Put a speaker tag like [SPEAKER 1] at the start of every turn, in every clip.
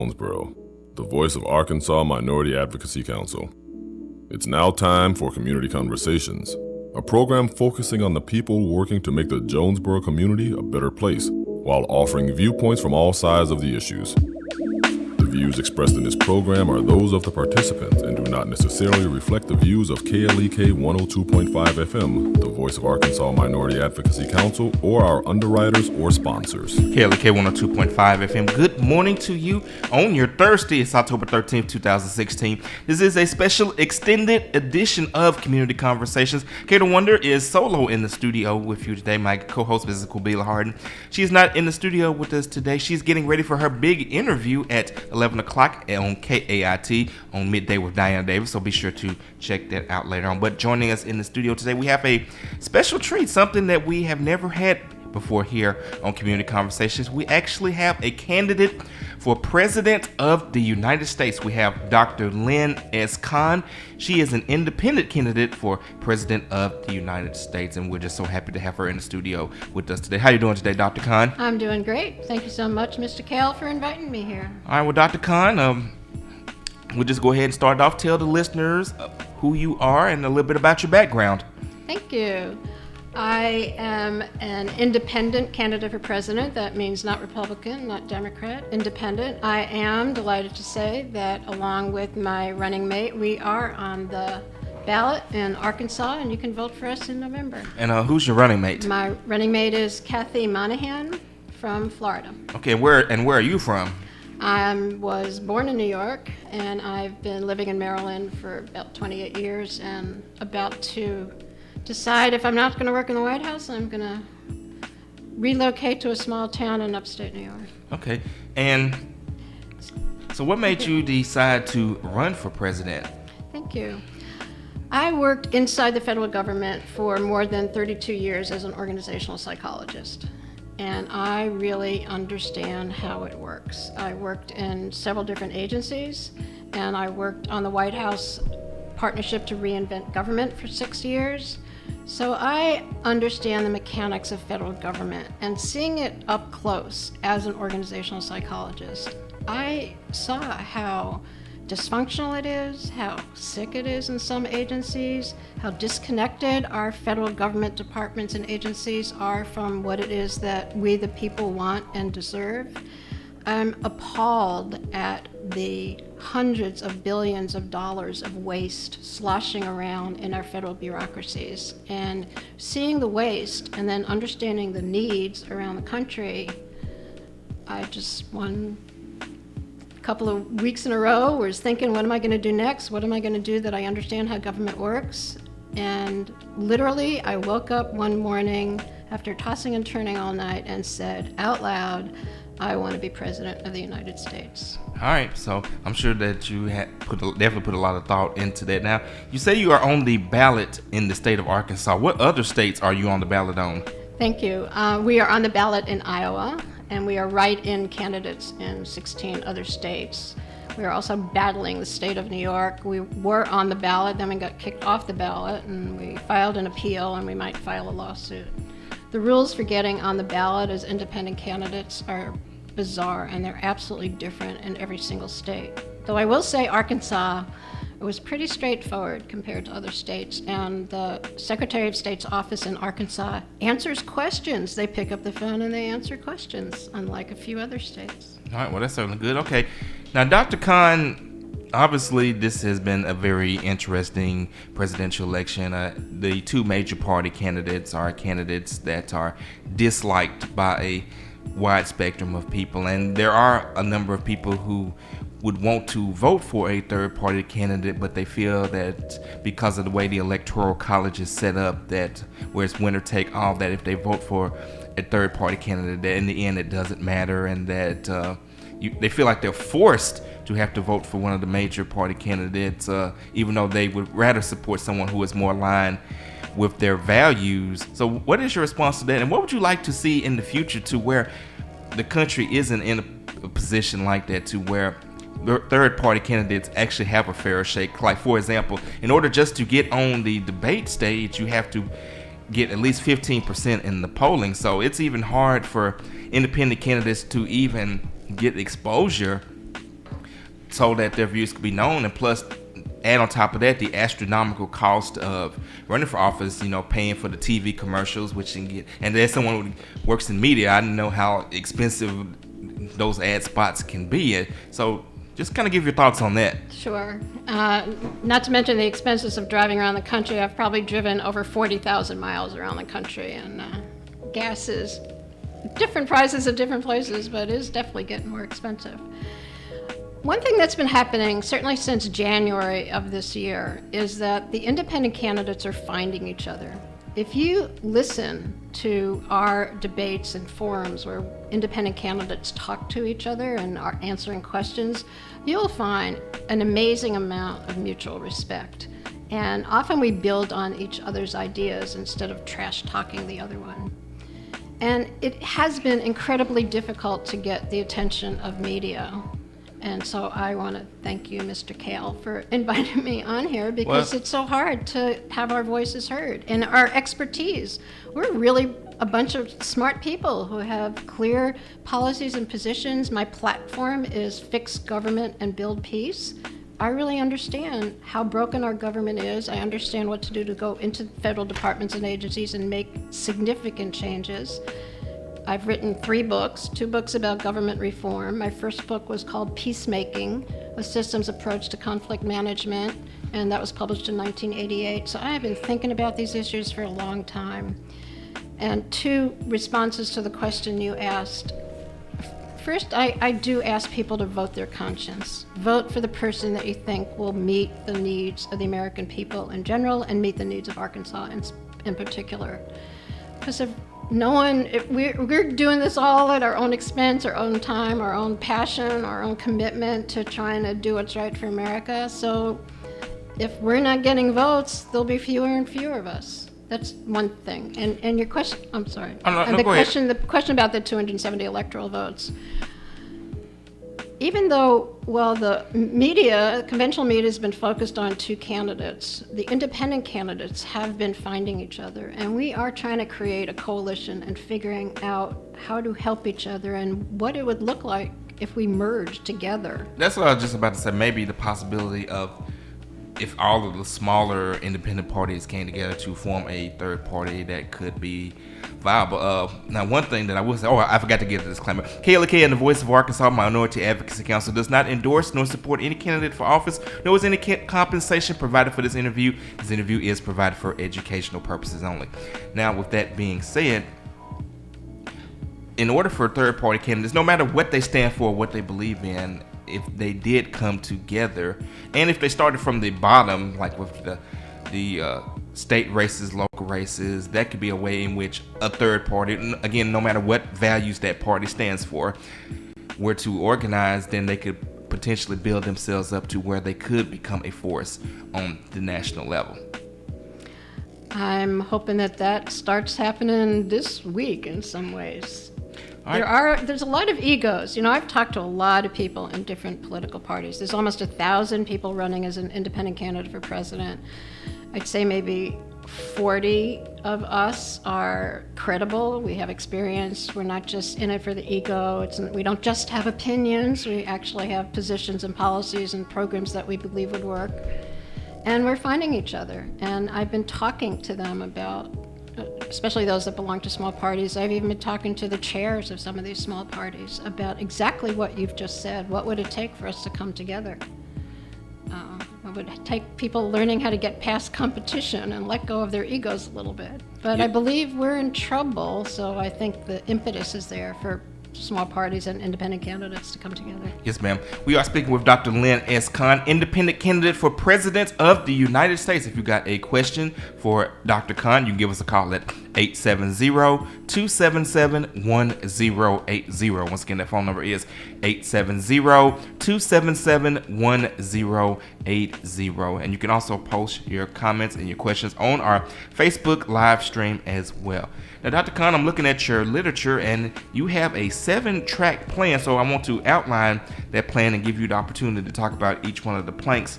[SPEAKER 1] Jonesboro, the voice of Arkansas Minority Advocacy Council. It's now time for Community Conversations, a program focusing on the people working to make the Jonesboro community a better place, while offering viewpoints from all sides of the issues. The views expressed in this program are those of the participants and do not necessarily reflect the views of KLEK 102.5 FM, the voice of Arkansas Minority Advocacy Council, or our underwriters or sponsors.
[SPEAKER 2] KLEK 102.5 FM. Good morning to you on your Thursday. It's October 13th, 2016. This is a special extended edition of Community Conversations. Kata Wonder is solo in the studio with you today. My co-host, Mrs. Kubila Harden. She's not in the studio with us today. She's getting ready for her big interview at 11 o'clock on KAIT on Midday with Diana Davis, so be sure to check that out later on. But joining us in the studio today, we have a special treat, something that we have never had before here on Community Conversations. We actually have a candidate for President of the United States. We have Dr. Lynn S. Kahn. She is an independent candidate for President of the United States, and we're just so happy to have her in the studio with us today. How are you doing today, Dr. Kahn?
[SPEAKER 3] I'm doing great. Thank you so much, Mr. Kale, for inviting me here.
[SPEAKER 2] All right, well, Dr. Kahn, we'll just go ahead and start off. Tell the listeners who you are and a little bit about your background.
[SPEAKER 3] Thank you. I am an independent candidate for president. That means not Republican, not Democrat, independent. I am delighted to say that along with my running mate, we are on the ballot in Arkansas, and you can vote for us in November.
[SPEAKER 2] And who's your running mate?
[SPEAKER 3] My running mate is Kathy Monahan from Florida.
[SPEAKER 2] Okay, where are you from?
[SPEAKER 3] I was born in New York, and I've been living in Maryland for about 28 years, and about to decide if I'm not going to work in the White House, I'm going to relocate to a small town in upstate New York.
[SPEAKER 2] Okay, and so what made you decide to run for president?
[SPEAKER 3] Thank you. I worked inside the federal government for more than 32 years as an organizational psychologist, and I really understand how it works. I worked in several different agencies, and I worked on the White House Partnership to Reinvent Government for 6 years. So I understand the mechanics of federal government, and seeing it up close as an organizational psychologist, I saw how dysfunctional it is, how sick it is in some agencies, how disconnected our federal government departments and agencies are from what it is that we the people want and deserve. I'm appalled at the hundreds of billions of dollars of waste sloshing around in our federal bureaucracies. And seeing the waste and then understanding the needs around the country, I just one couple of weeks in a row was thinking, what am I going to do next? What am I going to do that I understand how government works? And literally, I woke up one morning after tossing and turning all night and said out loud, I want to be president of the United States.
[SPEAKER 2] All right, so I'm sure that you definitely put a lot of thought into that. Now, you say you are on the ballot in the state of Arkansas. What other states are you on the ballot on?
[SPEAKER 3] Thank you. We are on the ballot in Iowa, and we are write-in candidates in 16 other states. We are also battling the state of New York. We were on the ballot, then we got kicked off the ballot, and we filed an appeal, and we might file a lawsuit. The rules for getting on the ballot as independent candidates are bizarre, and they're absolutely different in every single state. Though I will say Arkansas, it was pretty straightforward compared to other states, and the Secretary of State's office in Arkansas answers questions. They pick up the phone and they answer questions, unlike a few other states.
[SPEAKER 2] All right, well, that's certainly good. Okay, now, Dr. Kahn, obviously this has been a very interesting presidential election. The two major party candidates are candidates that are disliked by a wide spectrum of people, and there are a number of people who would want to vote for a third party candidate, but they feel that because of the way the electoral college is set up, that where it's winner take all, that if they vote for a third party candidate, that in the end it doesn't matter, and that they feel like they're forced to have to vote for one of the major party candidates, even though they would rather support someone who is more aligned with their values. So what is your response to that, and what would you like to see in the future to where the country isn't in a position like that, to where third party candidates actually have a fair shake? Like, for example, in order just to get on the debate stage, you have to get at least 15% in the polling. So it's even hard for independent candidates to even get exposure so that their views could be known, and plus add on top of that the astronomical cost of running for office, paying for the TV commercials, which you can get. And as someone who works in media, I know how expensive those ad spots can be. So just kind of give your thoughts on that.
[SPEAKER 3] Sure. Not to mention the expenses of driving around the country. I've probably driven over 40,000 miles around the country, and gas is different prices at different places, but it is definitely getting more expensive. One thing that's been happening, certainly since January of this year, is that the independent candidates are finding each other. If you listen to our debates and forums where independent candidates talk to each other and are answering questions, you'll find an amazing amount of mutual respect. And often we build on each other's ideas instead of trash talking the other one. And it has been incredibly difficult to get the attention of media. And so I want to thank you, Mr. Kale, for inviting me on here, because it's so hard to have our voices heard and our expertise. We're really a bunch of smart people who have clear policies and positions. My platform is fix government and build peace. I really understand how broken our government is. I understand what to do to go into federal departments and agencies and make significant changes. I've written 3 books, 2 books about government reform. My first book was called Peacemaking, A Systems Approach to Conflict Management, and that was published in 1988. So I have been thinking about these issues for a long time. And 2 responses to the question you asked. First, I do ask people to vote their conscience. Vote for the person that you think will meet the needs of the American people in general and meet the needs of Arkansas in particular. Because if we're doing this all at our own expense, our own time, our own passion, our own commitment to trying to do what's right for America. So if we're not getting votes, there'll be fewer and fewer of us. That's one thing. And your question, I'm sorry. The question about the 270 electoral votes. Even though, the media, conventional media, has been focused on 2 candidates, the independent candidates have been finding each other, and we are trying to create a coalition and figuring out how to help each other and what it would look like if we merged together.
[SPEAKER 2] That's what I was just about to say. Maybe the possibility of if all of the smaller independent parties came together to form a third party that could be viable. Now, one thing that I will say, I forgot to give a disclaimer. KLK and the Voice of Arkansas Minority Advocacy Council does not endorse nor support any candidate for office, nor is any compensation provided for this interview. This interview is provided for educational purposes only. Now, with that being said, in order for third-party candidates, no matter what they stand for, what they believe in, if they did come together, and if they started from the bottom, like with the state races, local races, that could be a way in which a third party, again, no matter what values that party stands for, were to organize, then they could potentially build themselves up to where they could become a force on the national level.
[SPEAKER 3] I'm hoping that starts happening this week in some ways. There's a lot of egos. I've talked to a lot of people in different political parties. There's almost 1,000 people running as an independent candidate for president. I'd say maybe 40 of us are credible. We have experience. We're not just in it for the ego. We don't just have opinions. We actually have positions and policies and programs that we believe would work. And we're finding each other. And I've been talking to them about, especially those that belong to small parties. I've even been talking to the chairs of some of these small parties about exactly what you've just said. What would it take for us to come together? It would take people learning how to get past competition and let go of their egos a little bit. But I believe we're in trouble, so I think the impetus is there for small parties and independent candidates to come together.
[SPEAKER 2] Yes, ma'am. We are speaking with Dr. Lynn S. Kahn, independent candidate for President of the United States. If you got a question for Dr. Kahn, you can give us a call at 870-277-1080. Once again, that phone number is 870-277-1080. And you can also post your comments and your questions on our Facebook live stream as well. Now, Dr. Kahn, I'm looking at your literature, and you have a 7-track plan. So I want to outline that plan and give you the opportunity to talk about each one of the planks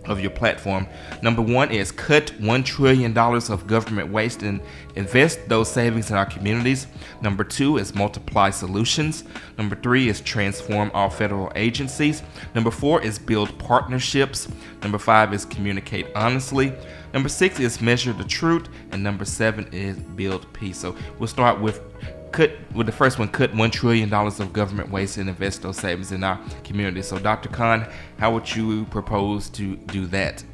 [SPEAKER 2] of your platform. Number one is cut $1 trillion of government waste and invest those savings in our communities. Number two is multiply solutions. Number three is transform all federal agencies. Number four is build partnerships. Number five is communicate honestly. Number six is measure the truth. And number seven is build peace. So we'll start with the first one, cut $1 trillion of government waste and invest those savings in our community. So Dr. Kahn, how would you propose to do that?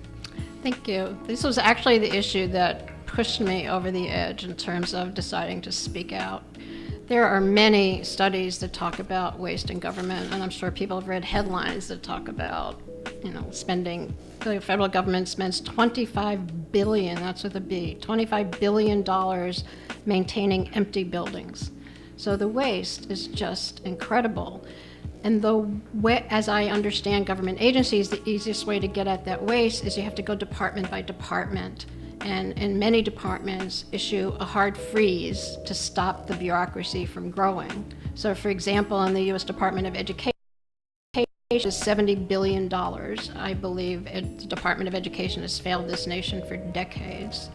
[SPEAKER 3] Thank you. This was actually the issue that pushed me over the edge in terms of deciding to speak out. There are many studies that talk about waste in government, and I'm sure people have read headlines that talk about, spending. The federal government spends $25 billion, that's with a B, $25 billion maintaining empty buildings. So the waste is just incredible. And as I understand government agencies, the easiest way to get at that waste is you have to go department by department. And in many departments, issue a hard freeze to stop the bureaucracy from growing. So for example, in the U.S. Department of Education, is $70 billion. I believe the Department of Education has failed this nation for decades.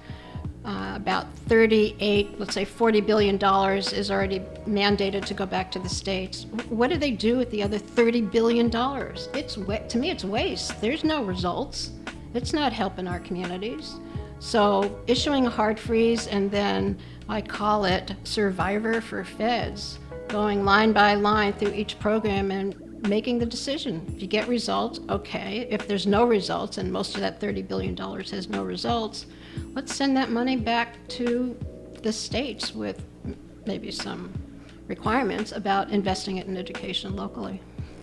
[SPEAKER 3] About $40 billion is already mandated to go back to the states. What do they do with the other $30 billion? To me, it's waste. There's no results. It's not helping our communities. So issuing a hard freeze, and then I call it survivor for feds, going line by line through each program and making the decision. If you get results, okay. If there's no results, and most of that $30 billion has no results, let's send that money back to the states with maybe some requirements about investing it in education locally.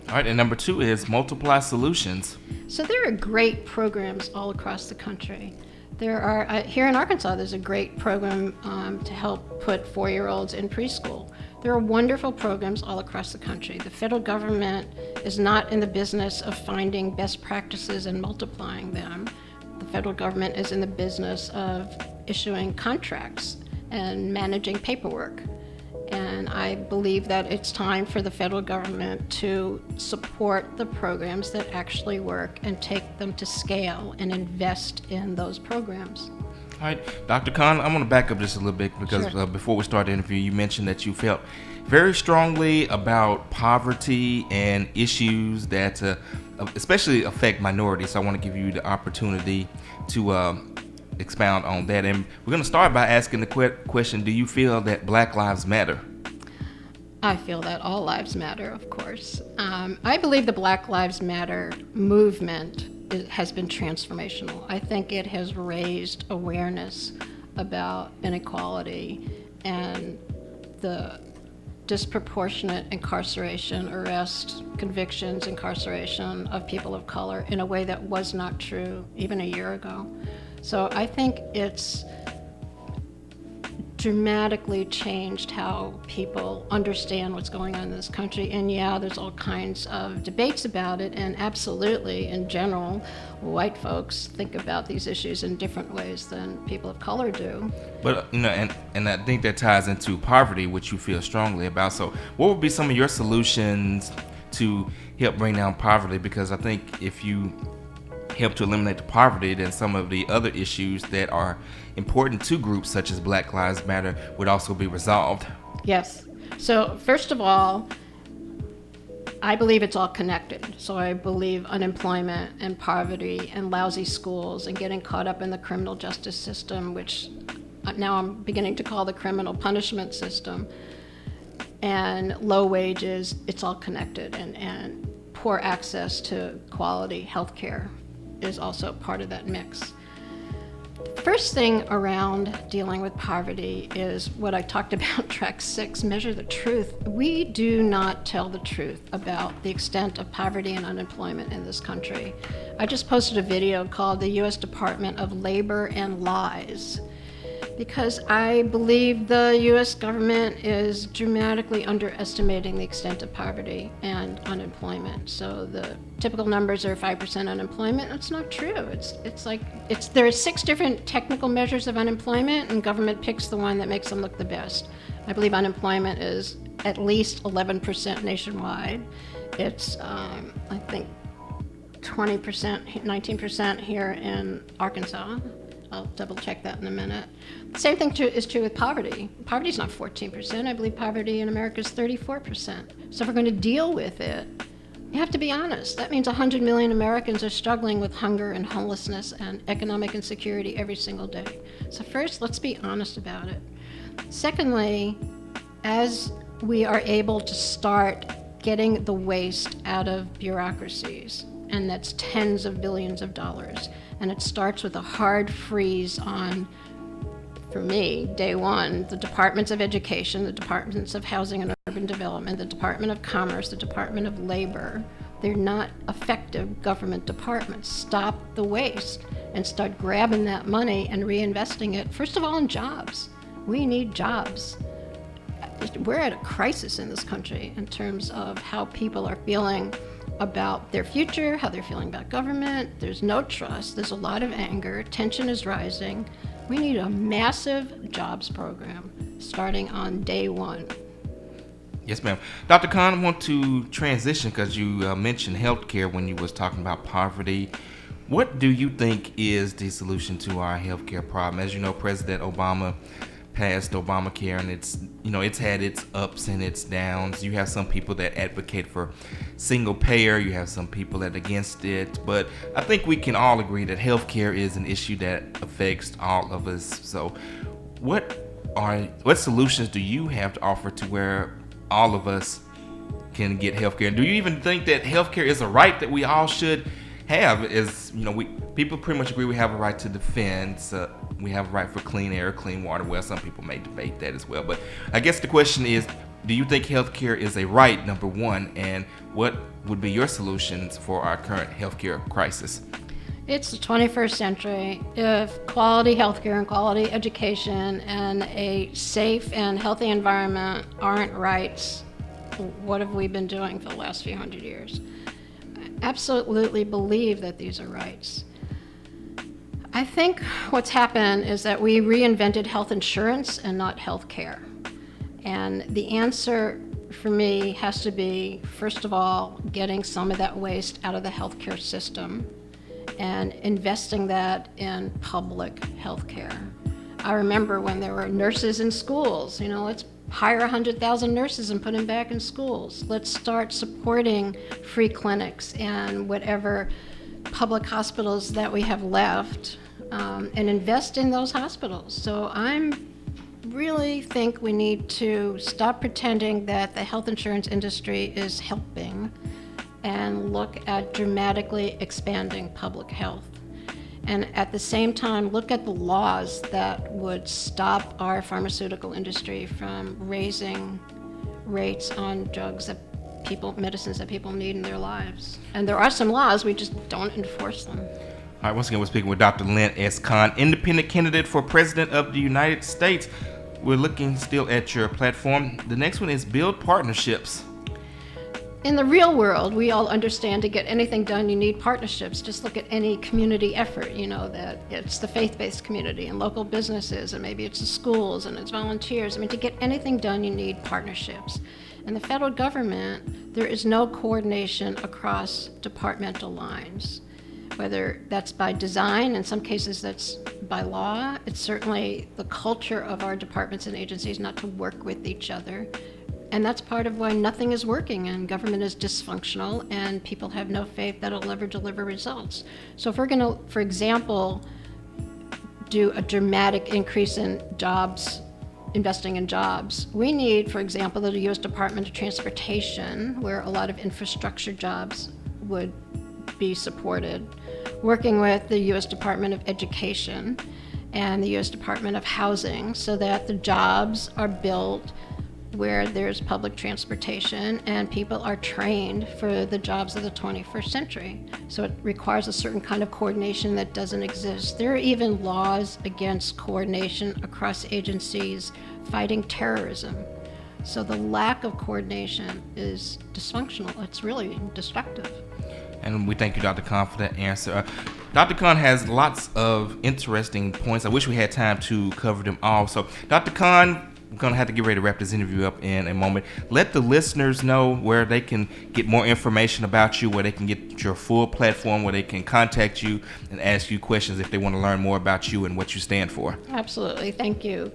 [SPEAKER 2] All right, and number two is multiply solutions.
[SPEAKER 3] So there are great programs all across the country. There are, here in Arkansas, there's a great program to help put 4-year-olds in preschool. There are wonderful programs all across the country. The federal government is not in the business of finding best practices and multiplying them. The federal government is in the business of issuing contracts and managing paperwork. And I believe that it's time for the federal government to support the programs that actually work and take them to scale and invest in those programs.
[SPEAKER 2] All right, Dr. Kahn, I'm going to back up just a little bit because
[SPEAKER 3] Sure.
[SPEAKER 2] Before we start the interview, you mentioned that you felt very strongly about poverty and issues that especially affect minorities. So I want to give you the opportunity to expound on that. And we're going to start by asking the question, do you feel that Black Lives Matter?
[SPEAKER 3] I feel that all lives matter, of course. I believe the Black Lives Matter movement has been transformational. I think it has raised awareness about inequality and the disproportionate incarceration, arrest, convictions, incarceration of people of color in a way that was not true even a year ago. So I think it's dramatically changed how people understand what's going on in this country. And yeah, there's all kinds of debates about it, and absolutely, in general, white folks think about these issues in different ways than people of color do.
[SPEAKER 2] But and I think that ties into poverty, which you feel strongly about. So what would be some of your solutions to help bring down poverty? Because I think if you help to eliminate the poverty, then some of the other issues that are important to groups such as Black Lives Matter would also be resolved.
[SPEAKER 3] Yes. So first of all, I believe it's all connected. So I believe unemployment and poverty and lousy schools and getting caught up in the criminal justice system, which now I'm beginning to call the criminal punishment system, and low wages, it's all connected, and poor access to quality health care is also part of that mix. First thing around dealing with poverty is what I talked about, track 6, measure the truth. We do not tell the truth about the extent of poverty and unemployment in this country. I just posted a video called the U.S. Department of Labor and Lies, because I believe the U.S. government is dramatically underestimating the extent of poverty and unemployment. So the typical numbers are 5% unemployment. That's not true. There are 6 different technical measures of unemployment, and government picks the one that makes them look the best. I believe unemployment is at least 11% nationwide. It's, I think, 20%, 19% here in Arkansas. I'll double check that in a minute. The same thing is true with poverty. Poverty is not 14%. I believe poverty in America is 34%. So if we're going to deal with it, you have to be honest. That means 100 million Americans are struggling with hunger and homelessness and economic insecurity every single day. So first, let's be honest about it. Secondly, as we are able to start getting the waste out of bureaucracies, and that's tens of billions of dollars, and it starts with a hard freeze on, for me, day one, the Departments of Education, the Departments of Housing and Urban Development, the Department of Commerce, the Department of Labor. They're not effective government departments. Stop the waste and start grabbing that money and reinvesting it, first of all, in jobs. We need jobs. We're at a crisis in this country in terms of how people are feeling about their future, how they're feeling about government. There's no trust. There's a lot of anger. Tension is rising. We need a massive jobs program starting on day one.
[SPEAKER 2] Yes, ma'am. Dr. Kahn, I want to transition because you mentioned healthcare when you was talking about poverty. What do you think is the solution to our healthcare problem? As you know, President Obama passed Obamacare, and it's had its ups and its downs. You have some people that advocate for single payer, you have some people that are against it, but I think we can all agree that healthcare is an issue that affects all of us. So what solutions do you have to offer to where all of us can get healthcare? And do you even think that healthcare is a right that we all should have? People pretty much agree we have a right to defense. We have a right for clean air, clean water. Well, some people may debate that as well. But I guess the question is, do you think healthcare is a right, number one? And what would be your solutions for our current healthcare crisis?
[SPEAKER 3] It's the 21st century. If quality healthcare and quality education and a safe and healthy environment aren't rights, what have we been doing for the last few hundred years? I absolutely believe that these are rights. I think what's happened is that we reinvented health insurance and not health care. And the answer for me has to be, first of all, getting some of that waste out of the healthcare system and investing that in public healthcare. I remember when there were nurses in schools, let's hire 100,000 nurses and put them back in schools. Let's start supporting free clinics and whatever public hospitals that we have left, and invest in those hospitals. So I really think we need to stop pretending that the health insurance industry is helping and look at dramatically expanding public health. And at the same time, look at the laws that would stop our pharmaceutical industry from raising rates on drugs medicines that people need in their lives. And there are some laws, we just don't enforce them.
[SPEAKER 2] All right, once again, we're speaking with Dr. Lynn S. Kahn, independent candidate for President of the United States. We're looking still at your platform. The next one is build partnerships.
[SPEAKER 3] In the real world, we all understand to get anything done, you need partnerships. Just look at any community effort, that it's the faith-based community and local businesses, and maybe it's the schools and it's volunteers. To get anything done, you need partnerships. In the federal government, there is no coordination across departmental lines, whether that's by design, in some cases that's by law. It's certainly the culture of our departments and agencies not to work with each other. And that's part of why nothing is working and government is dysfunctional and people have no faith that it'll ever deliver results. So if we're going to, for example, do a dramatic increase in jobs, investing in jobs, we need, for example, the U.S. Department of Transportation, where a lot of infrastructure jobs would be supported, working with the U.S. Department of Education and the U.S. Department of Housing so that the jobs are built where there's public transportation and people are trained for the jobs of the 21st century. So it requires a certain kind of coordination that doesn't exist. There are even laws against coordination across agencies fighting terrorism. So the lack of coordination is dysfunctional. It's really destructive.
[SPEAKER 2] And we thank you, Dr. Kahn, for that answer. Dr. Kahn has lots of interesting points. I wish we had time to cover them all. So, Dr. Kahn, we're going to have to get ready to wrap this interview up in a moment. Let the listeners know where they can get more information about you, where they can get your full platform, where they can contact you and ask you questions if they want to learn more about you and what you stand for.
[SPEAKER 3] Absolutely. Thank you.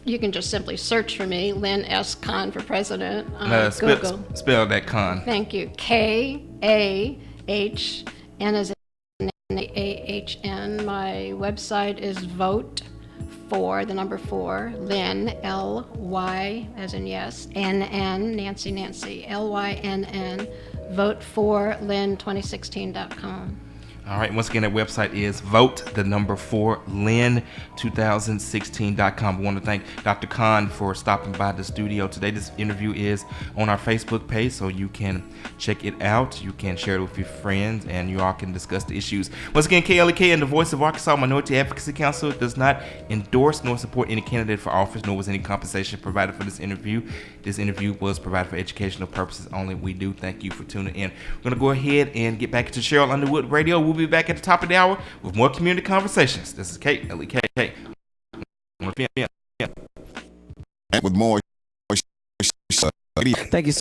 [SPEAKER 3] You can just simply search for me, Lynn S. Kahn for president on Google.
[SPEAKER 2] Spell that Kahn.
[SPEAKER 3] Thank you. Kahn as in AHN. My website is vote for the number 4 Lynn LY as in yes NN Nancy LYNN vote for Lynn2016.com.
[SPEAKER 2] All right. Once again, that website is vote the number 4 Lynn2016.com. I want to thank Dr. Kahn for stopping by the studio today. This interview is on our Facebook page, so you can check it out. You can share it with your friends, and you all can discuss the issues. Once again, KLEK and the Voice of Arkansas Minority Advocacy Council does not endorse nor support any candidate for office, nor was any compensation provided for this interview. This interview was provided for educational purposes only. We do thank you for tuning in. We're going to go ahead and get back to Cheryl Underwood Radio. We'll be back at the top of the hour with more community conversations. This is KLEK.
[SPEAKER 4] With more. Thank you.